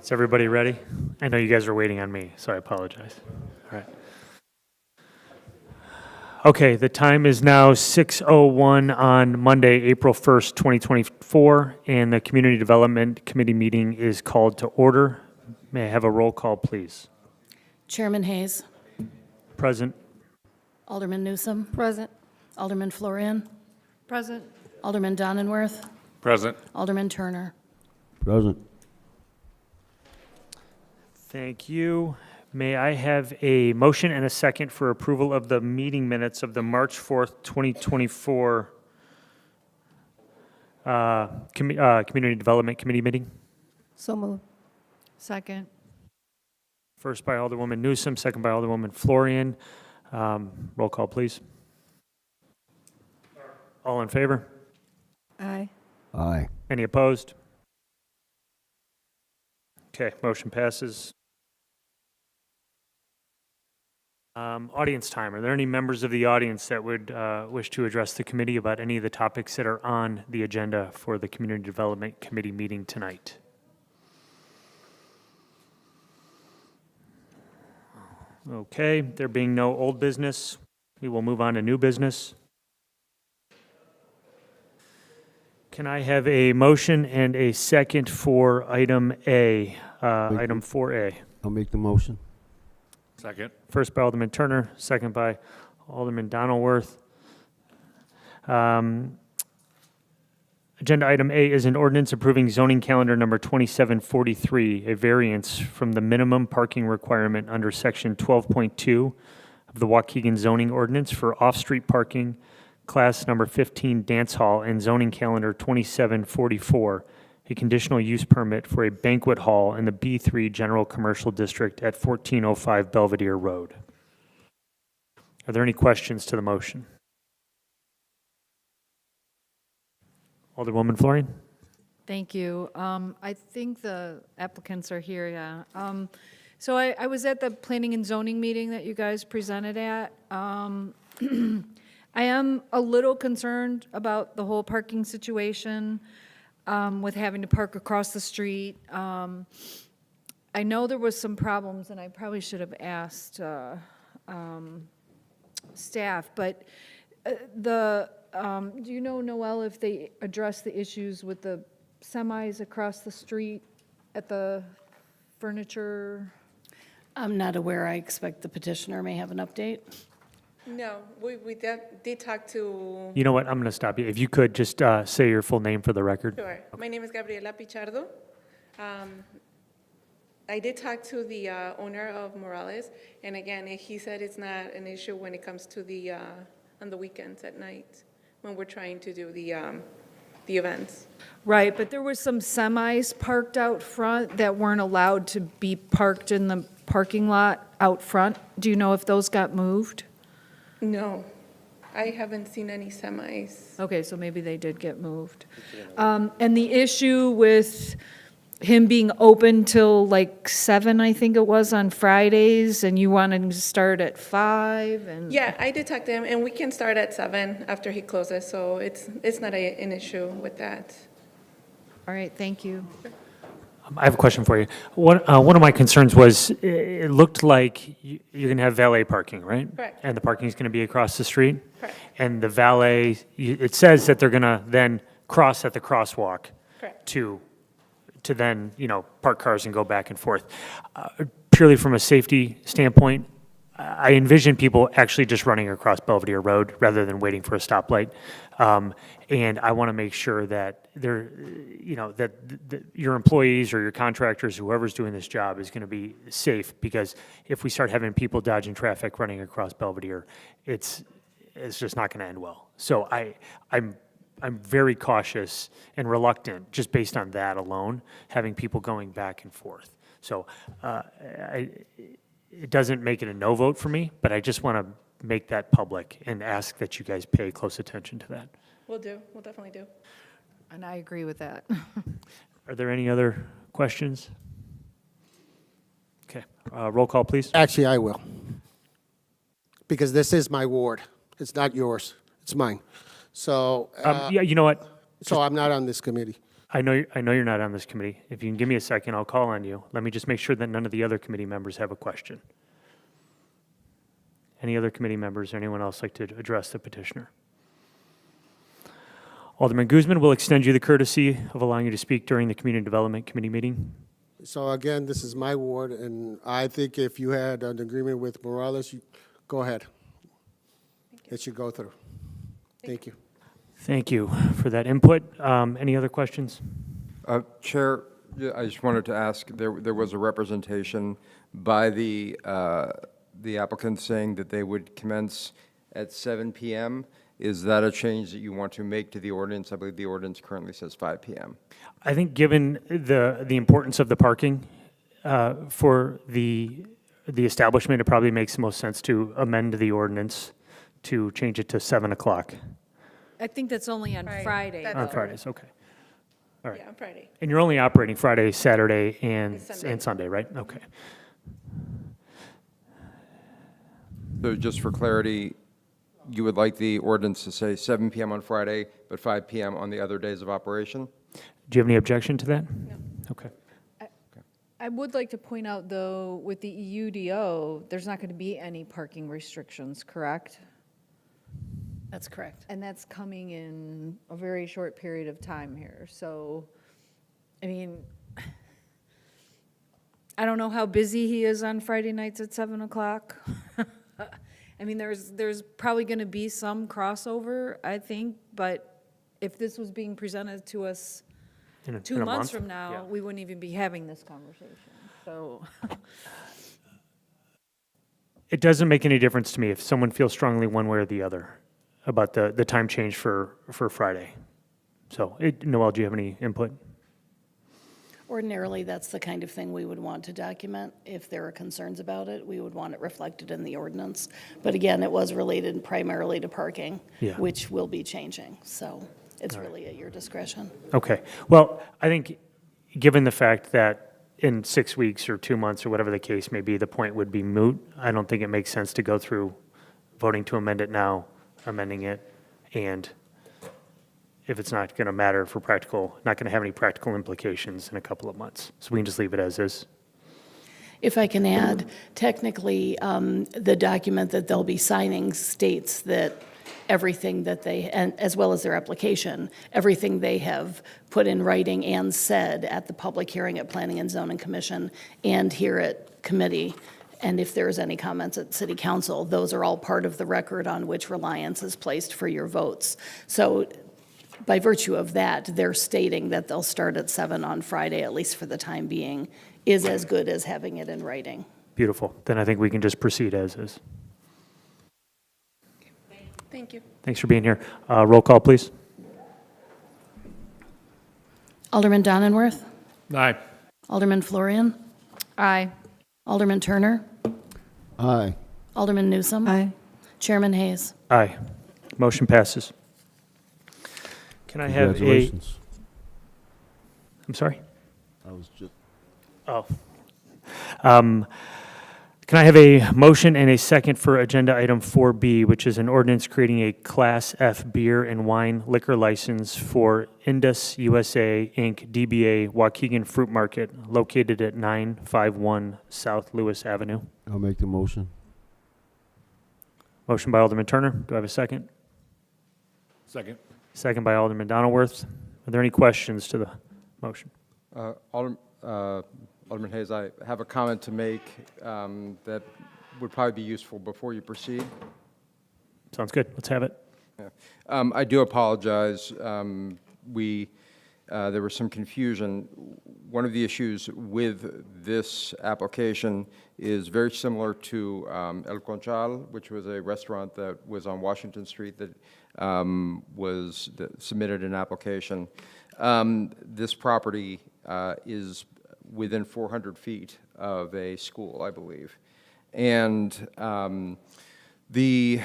Is everybody ready? I know you guys are waiting on me, so I apologize. All right. Okay, the time is now 6:01 on Monday, April 1st, 2024, and the Community Development Committee meeting is called to order. May I have a roll call, please? Chairman Hayes. Present. Alderman Newsom. Present. Alderman Florian. Present. Alderman Donenworth. Present. Alderman Turner. Present. Thank you. May I have a motion and a second for approval of the meeting minutes of the March 4th, 2024 Community Development Committee meeting? So moved. Second. First by Alderwoman Newsom, second by Alderwoman Florian. Roll call, please. All in favor? Aye. Aye. Any opposed? Okay, motion passes. Audience time. Are there any members of the audience that would wish to address the committee about any of the topics that are on the agenda for the Community Development Committee meeting tonight? Okay, there being no old business, we will move on to new business. Can I have a motion and a second for item A, item 4A? I'll make the motion. Second. First by Alderman Turner, second by Alderman Donenworth. Agenda item A is an ordinance approving zoning calendar number 2743, a variance from the minimum parking requirement under section 12.2 of the Waukegan zoning ordinance for off-street parking, class number 15 dance hall, and zoning calendar 2744, a conditional use permit for a banquet hall in the B3 General Commercial District at 1405 Belvedere Road. Are there any questions to the motion? Alderwoman Florian? Thank you. I think the applicants are here, yeah. So I was at the planning and zoning meeting that you guys presented at. I am a little concerned about the whole parking situation with having to park across the street. I know there was some problems, and I probably should have asked staff, but do you know, Noel, if they address the issues with the semis across the street at the furniture? I'm not aware. I expect the petitioner may have an update. No, we did talk to, You know what, I'm going to stop you. If you could just say your full name for the record. sure, my name is Gabriela Pichardo. I did talk to the owner of Morales, and again, he said it's not an issue when it comes to the, on the weekends at night, when we're trying to do the events. Right, but there was some semis parked out front that weren't allowed to be parked in the parking lot out front. Do you know if those got moved? No, I haven't seen any semis. Okay, so maybe they did get moved. And the issue with him being open till like 7, I think it was, on Fridays, and you wanted him to start at 5, and... Yeah, I did talk to him, and we can start at 7 after he closes, so it's not an issue with that. All right, thank you. I have a question for you. One of my concerns was it looked like you're going to have valet parking, right? Correct. And the parking is going to be across the street? Correct. And the valet, it says that they're going to then cross at the crosswalk Correct. to then, park cars and go back and forth. Purely from a safety standpoint, I envision people actually just running across Belvedere Road rather than waiting for a stoplight. And I want to make sure that they're, that your employees or your contractors, whoever's doing this job, is going to be safe, because if we start having people dodging traffic running across Belvedere, it's just not going to end well. So I'm very cautious and reluctant, just based on that alone, having people going back and forth. So it doesn't make it a no vote for me, but I just want to make that public and ask that you guys pay close attention to that. We'll definitely do. And I agree with that. Are there any other questions? Okay, roll call, please. Actually, I will, because this is my ward. It's not yours. It's mine. So, Yeah, you know what? so I'm not on this committee. I know you're not on this committee. If you can give me a second, I'll call on you. Let me just make sure that none of the other committee members have a question. Any other committee members or anyone else like to address the petitioner? Alderman Guzman will extend you the courtesy of allowing you to speak during the Community Development Committee meeting. So again, this is my ward, and I think if you had an agreement with Morales, go ahead. It should go through. Thank you. Thank you for that input. Any other questions? Chair, yeah, I just wanted to ask, there was a representation by the applicant saying that they would commence at 7 p.m. Is that a change that you want to make to the ordinance? I believe the ordinance currently says 5 p.m. I think given the importance of the parking for the establishment, it probably makes the most sense to amend the ordinance to change it to 7 o'clock I think that's only on Friday. That's on all. Fridays, okay. All right. Yeah, on Friday. And you're only operating Friday, Saturday, and Sunday, right? Okay. So just for clarity, you would like the ordinance to say 7 p.m. on Friday, but 5 p.m. on the other days of operation? Do you have any objection to that? No. Okay. I would like to point out, though, with the EUDO, there's not going to be any parking restrictions, correct? That's correct. And that's coming in a very short period of time here. So, I mean, I don't know how busy he is on Friday nights at 7 o'clock. I mean, there's probably going to be some crossover, I think, but if this was being presented to us In 2 a months month? from now, Yeah. we wouldn't even be having this conversation. So, It doesn't make any difference to me if someone feels strongly one way or the other about the time change for Friday. So, Noel, do you have any input? Ordinarily, that's the kind of thing we would want to document. If there are concerns about it, we would want it reflected in the ordinance. But again, it was related primarily to parking, Yeah. which will be changing. So it's really at your discretion. Okay. Well, I think, given the fact that in 6 weeks or 2 months or whatever the case may be, the point would be moot, I don't think it makes sense to go through voting to amend it now, amending it, and if it's not going to matter for practical, not going to have any practical implications in a couple of months. So we can just leave it as is. If I can add, technically, the document that they'll be signing states that everything that they, and as well as their application, everything they have put in writing and said at the public hearing at Planning and Zoning Commission and here at committee, and if there's any comments at City Council, those are all part of the record on which reliance is placed for your votes. So by virtue of that, they're stating that they'll start at 7 on Friday, at least for the time being, is as good as having it in writing. Beautiful. Then I think we can just proceed as is. Thank you. Thanks for being here. Roll call, please. Alderman Donenworth? Aye. Alderman Florian? aye. Alderman Turner? Aye. Alderman Newsome? Aye. Chairman Hayes? Aye. Motion passes. Can I have a, Congratulations. I'm sorry? I was just. Oh. Can I have a motion and a second for agenda item 4B, which is an ordinance creating a Class F beer and wine liquor license for Indus USA, Inc., DBA Waukegan Fruit Market, located at 951 South Lewis Avenue? I'll make the motion. Motion by Alderman Turner. Do I have a second? Second. Second by Alderman Donilworth. Are there any questions to the motion? Alderman Hayes, I have a comment to make that would probably be useful before you proceed. Sounds good. Let's have it. I do apologize. There was some confusion. One of the issues with this application is very similar to El Conchal, which was a restaurant that was on Washington Street that submitted an application. This property is within 400 feet of a school, I believe. And the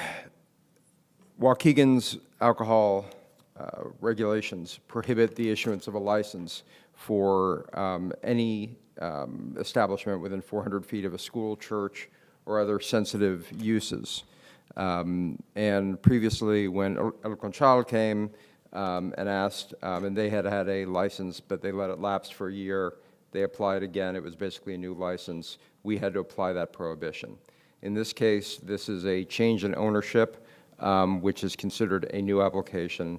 Waukegan's alcohol regulations prohibit the issuance of a license for any establishment within 400 feet of a school, church, or other sensitive uses. And previously, when El Conchal came, and asked, and they had had a license, but they let it lapse for a year. They applied again. It was basically a new license. We had to apply that prohibition. In this case, this is a change in ownership, which is considered a new application.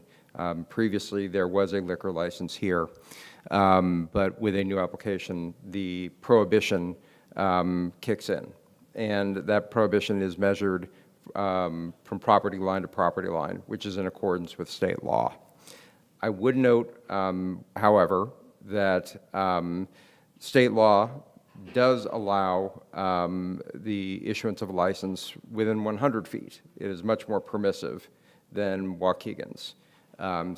Previously, there was a liquor license here, but with a new application, the prohibition kicks in. And that prohibition is measured from property line to property line, which is in accordance with state law. I would note, however, that state law does allow the issuance of a license within 100 feet. It is much more permissive than Waukegan's.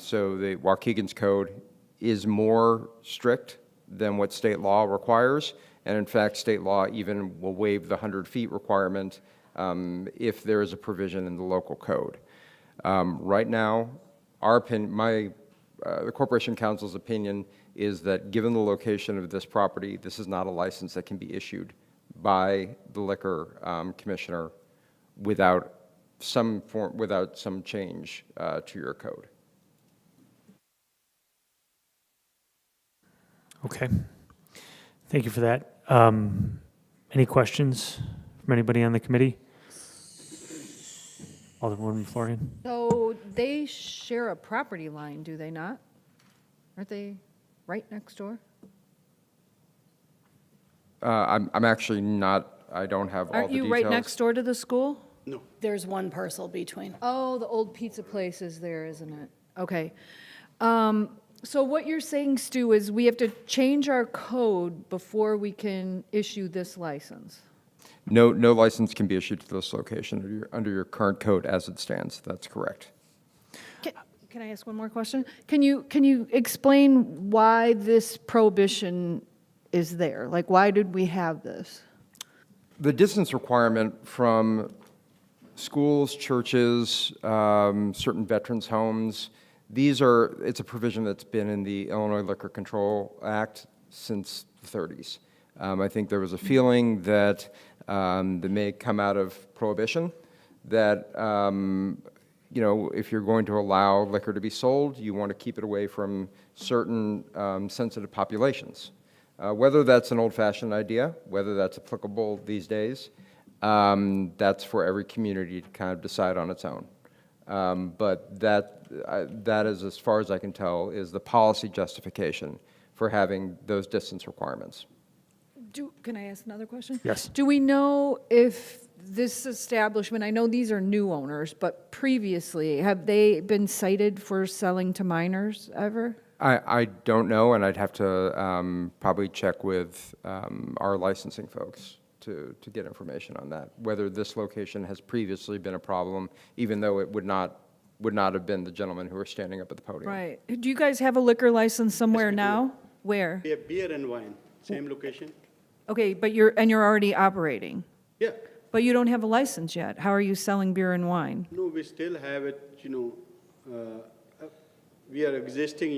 So the Waukegan's code is more strict than what state law requires, and in fact, state law even will waive the 100 feet requirement if there is a provision in the local code. Right now, the Corporation Council's opinion is that given the location of this property, this is not a license that can be issued by the liquor commissioner without some change to your code. Okay. Thank you for that. Any questions from anybody on the committee? Alderwoman Florian? So they share a property line, do they not? Aren't they right next door? I'm actually not, I don't have all the Aren't details. you right next door to the school? There's one parcel between. Oh, the old pizza place is there, isn't it? Okay. So what you're saying, Stu, is we have to change our code before we can issue this license? No license can be issued to this location under your current code as it stands. That's correct. Can I ask one more question? Can you explain why this prohibition is there? Like, why did we have this? The distance requirement from schools, churches, certain veterans' homes, it's a provision that's been in the Illinois Liquor Control Act since the 30s. I think there was a feeling that may come out of prohibition, that if you're going to allow liquor to be sold, you want to keep it away from certain sensitive populations. Whether that's an old-fashioned idea, whether that's applicable these days, that's for every community to kind of decide on its own. But that is, as far as I can tell, is the policy justification for having those distance requirements. Can I ask another question? Yes. Do we know if this establishment, I know these are new owners, but previously, have they been cited for selling to minors ever? I don't know, and I'd have to probably check with our licensing folks to get information on that, whether this location has previously been a problem, even though it would not have been the gentleman who was standing up at the podium. Right. Do you guys have a liquor license somewhere now? Where? We have beer and wine, same location. Okay, but you're already operating, Yeah, but you don't have a license yet. How are you selling beer and wine? no, we still have it, we are existing,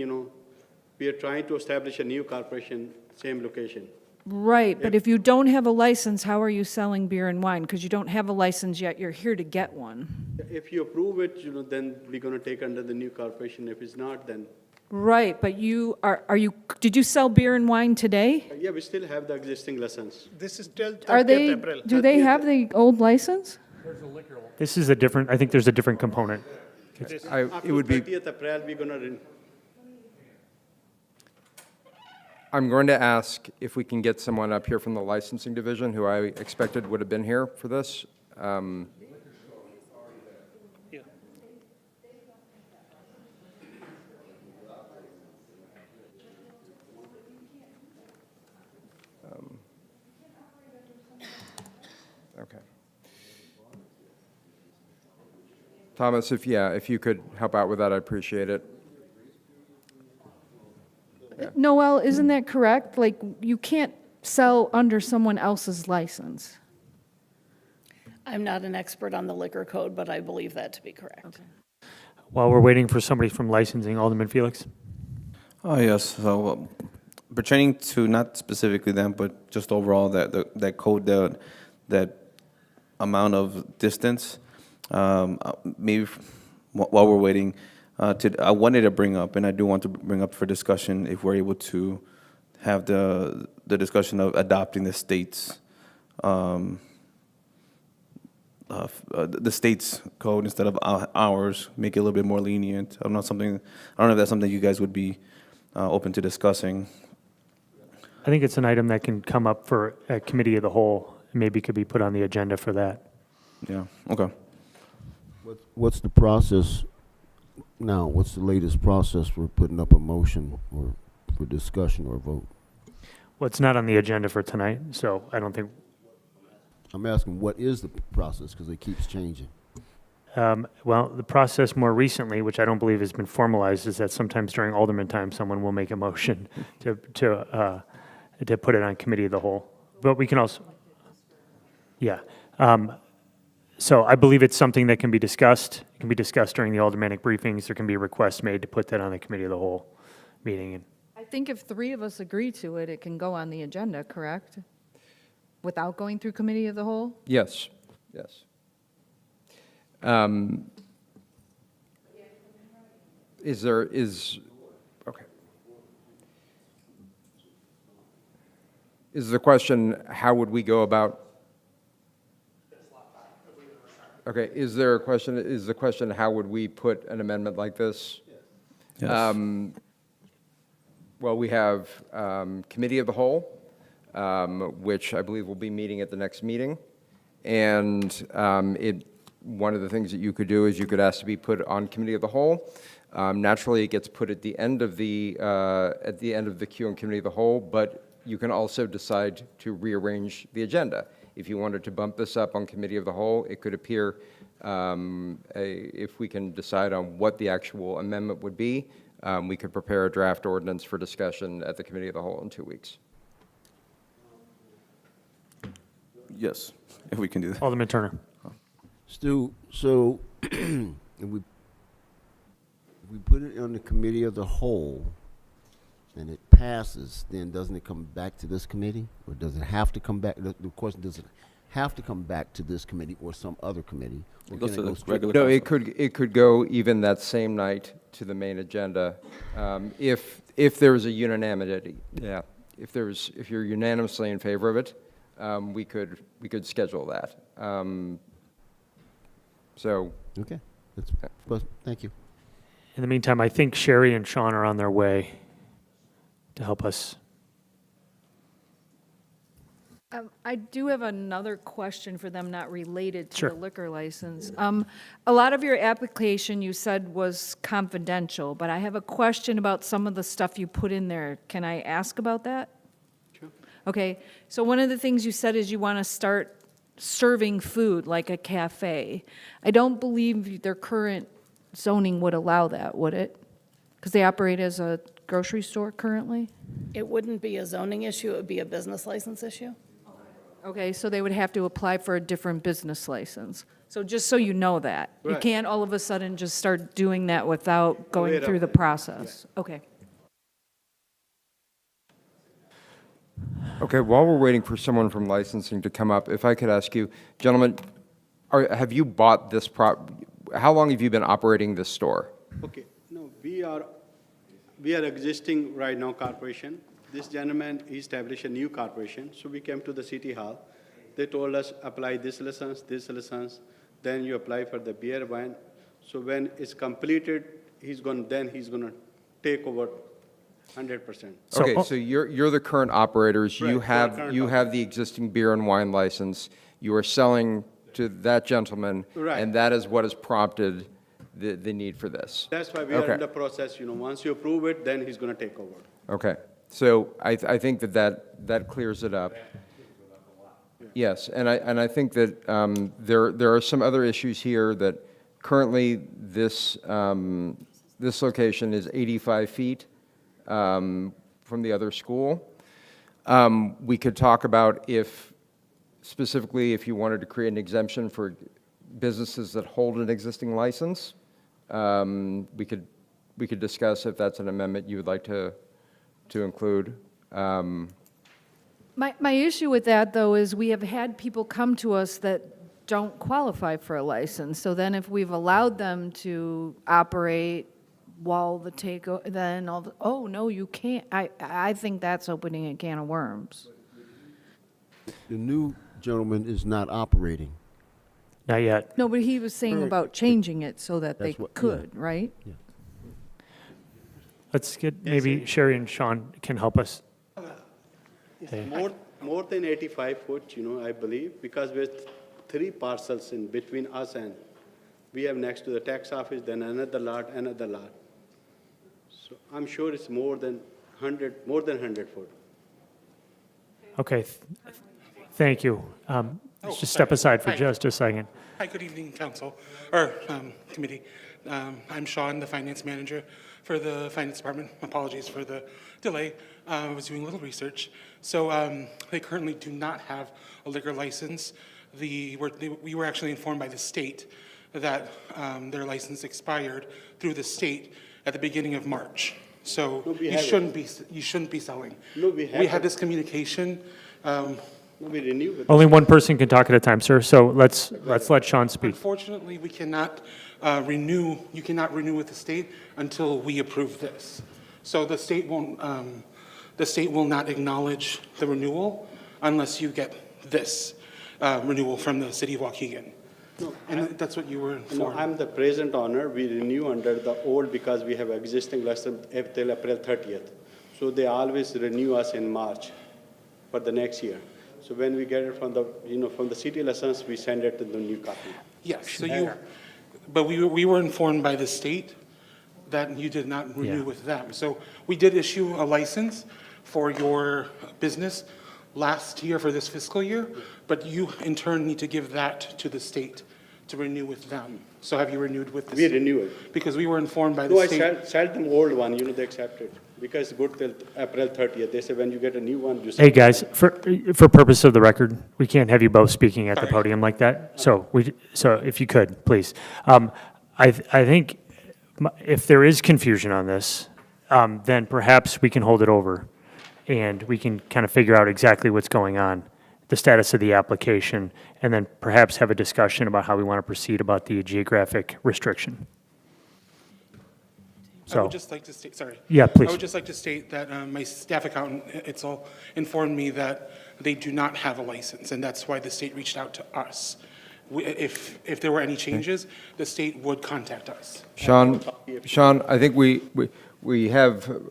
we are trying to establish a new corporation, same location. Right, but if you don't have a license, how are you selling beer and wine? Because you don't have a license yet, you're here to get one. If you approve it, then we're gonna take under the new corporation. If it's not, then, Right, but did you sell beer and wine today? yeah, we still have the existing license. This is till Are 30th they, April. do they have the old license? This is I think there's a different component. It would be. 30th April, we're gonna, I'm going to ask if we can get someone up here from the licensing division, who I expected would have been here for this. Okay. Thomas, if you could help out with that, I'd appreciate it. Noel, isn't that correct? Like, you can't sell under someone else's license. I'm not an expert on the liquor code, but I believe that to be correct. While we're waiting for somebody from licensing, Alderman Felix? Oh, yes. So pertaining to not specifically them, but just overall that code, that amount of distance, maybe while we're waiting, I wanted to bring up, and I do want to bring up for discussion, if we're able to have the discussion of adopting the state's code instead of ours, make it a little bit more lenient. I don't know if that's something you guys would be open to discussing. I think it's an item that can come up for a committee of the whole, and maybe could be put on the agenda for that. Yeah, okay. What's the process now? What's the latest process for putting up a motion or for discussion or vote? Well, it's not on the agenda for tonight, so I don't think, I'm asking, what is the process? Because it keeps changing. well, the process more recently, which I don't believe has been formalized, is that sometimes during Alderman time, someone will make a motion to put it on committee of the whole. But we can also, yeah. So I believe it's something that can be discussed. It can be discussed during the aldermanic briefings. There can be requests made to put that on the committee of the whole meeting. I think if 3 of us agree to it, it can go on the agenda, correct? Without going through committee of the whole? Yes, yes. Okay. Is the question, how would we go about? Okay, is the question, how would we put an amendment like this? Yes. Well, we have committee of the whole, which I believe will be meeting at the next meeting. And one of the things that you could do is you could ask to be put on committee of the whole. Naturally, it gets put at the end of the queue on committee of the whole, but you can also decide to rearrange the agenda. If you wanted to bump this up on committee of the whole, it could appear, if we can decide on what the actual amendment would be, we could prepare a draft ordinance for discussion at the committee of the whole in 2 weeks. Yes, if we can do that. Alderman Turner. Stu, so if we put it on the committee of the whole and it passes, then doesn't it come back to this committee? Or does it have to come back? The question, does it have to come back to this committee or some other committee? Or It goes can to go the straight- regular No, council. it could go even that same night to the main agenda, if there was a unanimity. Yeah, if you're unanimously in favor of it, we could schedule that. So. Okay, thank you. In the meantime, I think Sherry and Sean are on their way to help us. I do have another question for them, not related to Sure. the liquor license. A lot of your application, you said, was confidential, but I have a question about some of the stuff you put in there. Can I ask about that? Sure. Okay, so one of the things you said is you want to start serving food like a cafe. I don't believe their current zoning would allow that, would it? Because they operate as a grocery store currently? It wouldn't be a zoning issue, it would be a business license issue. Okay, so they would have to apply for a different business license. So just so you know that. You Right. can't all of a sudden just start doing that without going Aware of through the that. process. Okay. Okay, while we're waiting for someone from licensing to come up, if I could ask you, gentlemen, have you bought this how long have you been operating this store? Okay, no, we are existing right now corporation. This gentleman, he established a new corporation, so we came to the city hall. They told us, apply this license, then you apply for the beer wine. So when it's completed, he's gonna take over 100%. So- Okay, so you're the current operators. Right, You we're have, current you have the existing beer and wine license. You are selling to that gentleman. Right. And that is what has prompted the need for this. That's why we are Okay. in the process, once you approve it, then he's gonna take over. Okay, so I think that clears it up. Yes, and I think that there are some other issues here that currently this location is 85 feet from the other school. We could talk about specifically if you wanted to create an exemption for businesses that hold an existing license. We could discuss if that's an amendment you would like to include. My issue with that, though, is we have had people come to us that don't qualify for a license. So then if we've allowed them to operate while the then all, oh, no, you can't. I think that's opening a can of worms. The new gentleman is not operating. Not yet. No, but he was saying about changing it so that they That's what- yeah. could, right? Let's get, maybe Sherry and Sean can help us. It's more than 85 foot, I believe, because with 3 parcels in between us and we have next to the tax office, then another lot. So I'm sure it's more than 100 foot. Okay, thank you. Let's just step aside for just a second. Hi, good evening, council, or committee. I'm Sean, the finance manager for the finance department. Apologies for the delay. I was doing a little research. So they currently do not have a liquor license. We were actually informed by the state that their license expired through the state at the beginning of March. So No, we you haven't. shouldn't be selling. No, we We haven't. had this communication. No, we renew it. Only one person can talk at a time, sir, so let's let Sean speak. Unfortunately, we cannot you cannot renew with the state until we approve this. So the state will not acknowledge the renewal unless you get this renewal from the city of Waukegan. And that's what you were No, informed. I'm the present owner. We renew under the old because we have existing license till April 30th. So they always renew us in March for the next year. So when we get it from the city license, we send it to the new copy. Yes, but we were informed by the state that you did not renew Yeah. with them. So we did issue a license for your business last year for this fiscal year, but you in turn need to give that to the state to renew with them. So have you renewed with the We state? renew it. Because we were informed by No, the I state. sell them old one, they accept it. Because it's good till April 30th. They say when you get a new one, you Hey, sell. guys, for purpose of the record, we can't have you both speaking at the Sorry. podium like that, so if you could, please. I think if there is confusion on this, then perhaps we can hold it over, and we can kind of figure out exactly what's going on, the status of the application, and then perhaps have a discussion about how we want to proceed about the geographic restriction. I So, would just like to state, sorry. Yeah, please. I would just like to state that my staff accountant, Itzel, informed me that they do not have a license, and that's why the state reached out to us. If there were any changes, the state would contact us. Sean, I think we have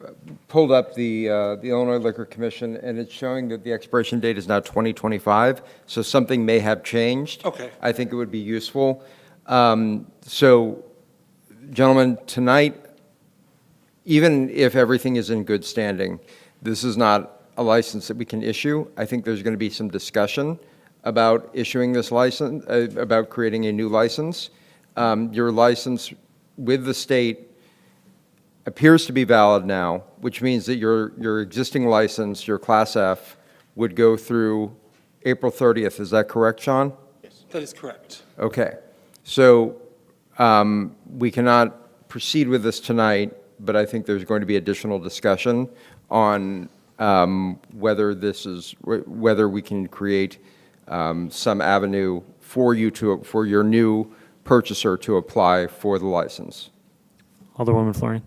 pulled up the Illinois Liquor Commission, and it's showing that the expiration date is now 2025, so something may have changed. Okay. I think it would be useful. So, gentlemen, tonight, even if everything is in good standing, this is not a license that we can issue. I think there's going to be some discussion about issuing this license, about creating a new license. Your license with the state appears to be valid now, which means that your existing license, your Class F, would go through April 30th. Is that correct, Sean? Yes, that is correct. Okay. So we cannot proceed with this tonight, but I think there's going to be additional discussion on whether we can create some avenue for your new purchaser to apply for the license. Alderwoman Florian?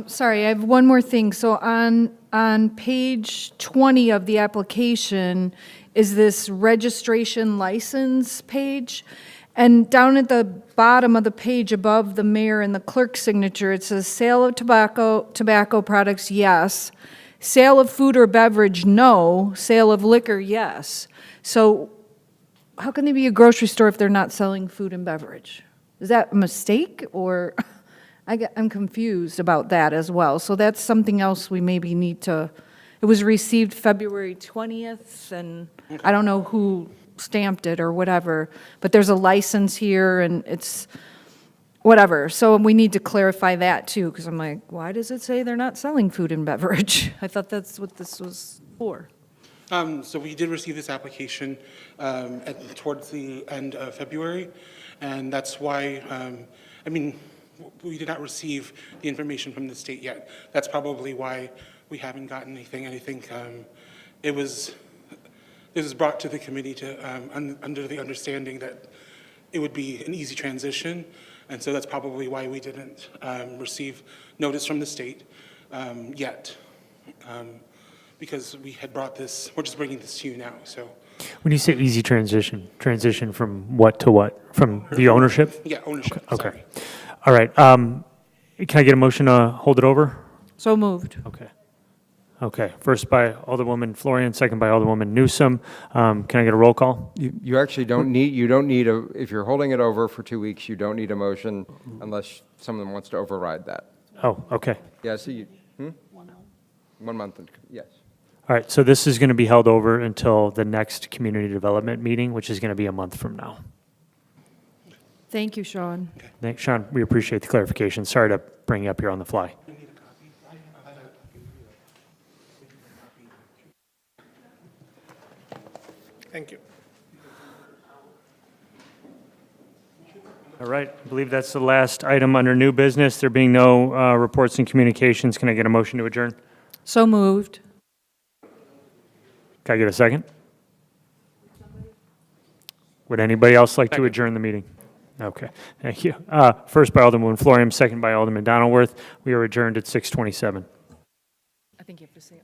Sorry, I have one more thing. So on page 20 of the application is this registration license page. And down at the bottom of the page above the mayor and the clerk's signature, it says sale of tobacco products, yes. Sale of food or beverage, no. Sale of liquor, yes. So how can they be a grocery store if they're not selling food and beverage? Is that a mistake, or I'm confused about that as well. So that's something else we maybe need to, it was received February 20th, and I don't know who stamped it or whatever, but there's a license here, and it's whatever. So we need to clarify that too, because I'm like, why does it say they're not selling food and beverage? I thought that's what this was for. So we did receive this application towards the end of February, and that's why, we did not receive the information from the state yet. That's probably why we haven't gotten anything. And I think this was brought to the committee to under the understanding that it would be an easy transition, And so that's probably why we didn't receive notice from the state yet, because we had brought this, we're just bringing this to you now, so. When you say easy transition from what to what? From the ownership? Yeah, ownership, Okay. sorry. All right. Can I get a motion to hold it over? So moved. Okay. Okay. First by Alderwoman Florian, second by Alderwoman Newsom. Can I get a roll call? You actually you don't need if you're holding it over for 2 weeks, you don't need a motion unless someone wants to override that. Oh, okay. Yeah, so 1 month, yes. All right. So this is going to be held over until the next community development meeting, which is going to be a month from now. Thank you, Sean. Thanks, Sean. We appreciate the clarification. Sorry to bring you up here on the fly. Thank you. All right. I believe that's the last item under new business. There being no reports and communications, can I get a motion to adjourn? So moved. Can I get a second? Would anybody else like to adjourn the meeting? Okay, thank you. First by Alderman Florian, second by Alderman Donaldworth. We are adjourned at 6:27. I think you have to say